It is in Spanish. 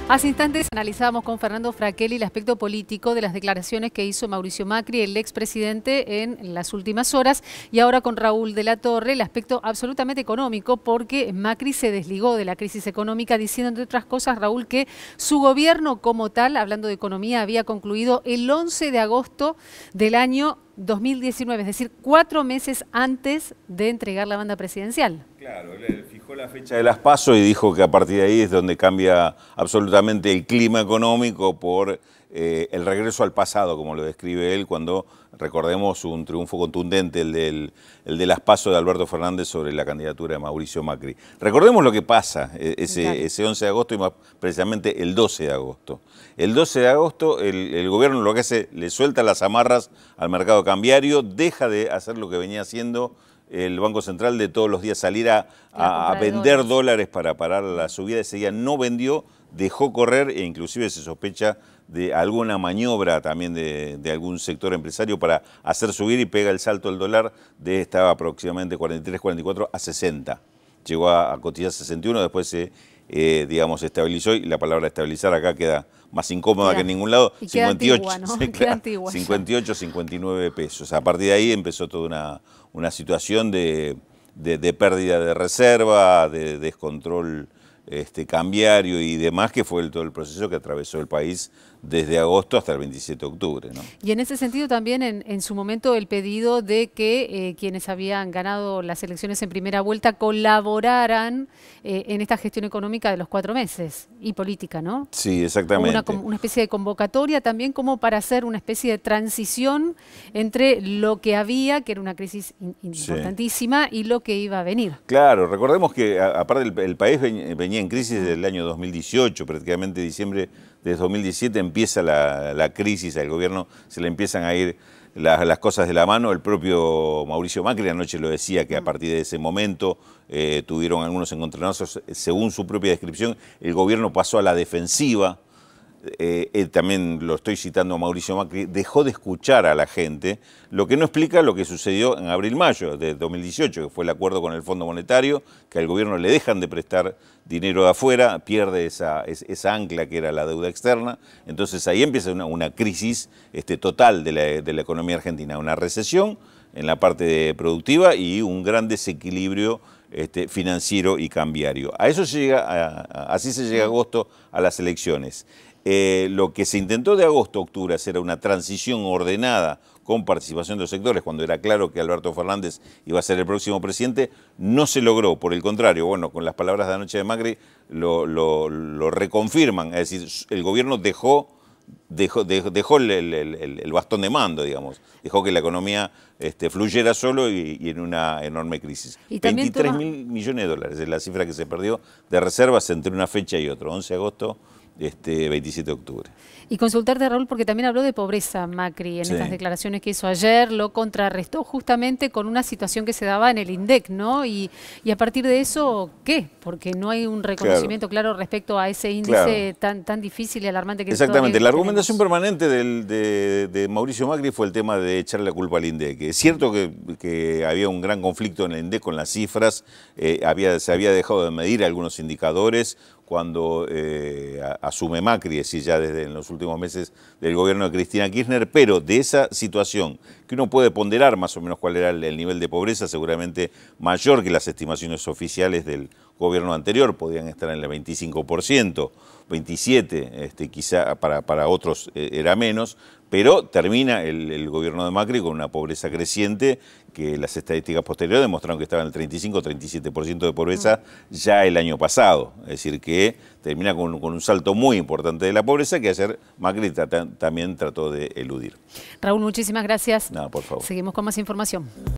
Hace instantes analizábamos con Fernando Fraquelli el aspecto político de las declaraciones que hizo Mauricio Macri, el expresidente, en las últimas horas, y ahora con Raúl de la Torre el aspecto absolutamente económico, porque Macri se desligó de la crisis económica diciendo, entre otras cosas, Raúl, que su gobierno como tal, hablando de economía, había concluido el 11 de agosto del año 2019, es decir, 4 meses antes de entregar la banda presidencial. Claro, él fijó la fecha de las PASO y dijo que a partir de ahí es donde cambia absolutamente el clima económico por el regreso al pasado, como lo describe él, cuando, recordemos, un triunfo contundente, el de las PASO de Alberto Fernández sobre la candidatura de Mauricio Macri. Recordemos lo que pasa ese 11 de agosto y más precisamente el 12 de agosto. El 12 de agosto el gobierno lo que hace, le suelta las amarras al mercado cambiario, deja de hacer lo que venía haciendo el Banco Central de todos los días salir a vender dólares para parar la subida. Ese día no vendió, dejó correr e inclusive se sospecha de alguna maniobra también de algún sector empresario para hacer subir, y pega el salto del dólar estaba aproximadamente 43, 44 a 60. Llegó a cotizar 61, después se estabilizó, y la palabra estabilizar acá queda más incómoda que en ningún lado. 58, antigua, ¿no? Queda antigua, 58, 59 pesos. A partir de ahí empezó toda una situación de pérdida de reserva, de descontrol cambiario y demás, que fue todo el proceso que atravesó el país desde agosto hasta el 27 de octubre, ¿no? Y en ese sentido también en su momento el pedido de que quienes habían ganado las elecciones en primera vuelta colaboraran en esta gestión económica de los 4 meses y política, ¿no? Sí, exactamente. Una especie de convocatoria también como para hacer una especie de transición entre lo que había, que era una crisis importantísima, sí, y lo que iba a venir. Claro, recordemos que aparte el país venía en crisis desde el año 2018, prácticamente diciembre de 2017 empieza la crisis, al gobierno se le empiezan a ir las cosas de la mano. El propio Mauricio Macri anoche lo decía, que a partir de ese momento tuvieron algunos encontronazos. Según su propia descripción, el gobierno pasó a la defensiva. También lo estoy citando a Mauricio Macri, dejó de escuchar a la gente, lo que no explica lo que sucedió en abril-mayo de 2018, que fue el acuerdo con el Fondo Monetario, que al gobierno le dejan de prestar dinero de afuera, pierde esa ancla que era la deuda externa. Entonces ahí empieza una crisis total de la economía argentina, una recesión en la parte productiva y un gran desequilibrio financiero y cambiario. A eso se llega, así se llega a agosto a las elecciones. Lo que se intentó de agosto a octubre hacer una transición ordenada con participación de los sectores, cuando era claro que Alberto Fernández iba a ser el próximo presidente, no se logró. Por el contrario, bueno, con las palabras de anoche de Macri lo reconfirman, es decir, el gobierno dejó el bastón de mando, digamos, dejó que la economía fluyera solo y en una enorme crisis. 23.000 millones de dólares es la cifra que se perdió de reservas entre una fecha y otra, 11 de agosto, 27 de octubre. Y consultarte, Raúl, porque también habló de pobreza Macri en estas declaraciones que hizo ayer, lo contrarrestó justamente con una situación que se daba en el INDEC, ¿no? Y a partir de eso, ¿qué? Porque no hay un reconocimiento claro respecto a ese índice tan difícil y alarmante que exactamente. La argumentación permanente de Mauricio Macri fue el tema de echarle la culpa al INDEC. Es cierto que había un gran conflicto en el INDEC con las cifras, se había dejado de medir algunos indicadores cuando asume Macri, es decir, ya desde en los últimos meses del gobierno de Cristina Kirchner, pero de esa situación que uno puede ponderar más o menos cuál era el nivel de pobreza, seguramente mayor que las estimaciones oficiales del gobierno anterior, podían estar en el 25%, 27%, quizá para otros era menos, pero termina el gobierno de Macri con una pobreza creciente, que las estadísticas posteriores demostraron que estaba en el 35-37% de pobreza ya el año pasado. Es decir, que termina con un salto muy importante de la pobreza que ayer Macri también trató de eludir. Raúl, muchísimas gracias. Nada, por favor. Seguimos con más información.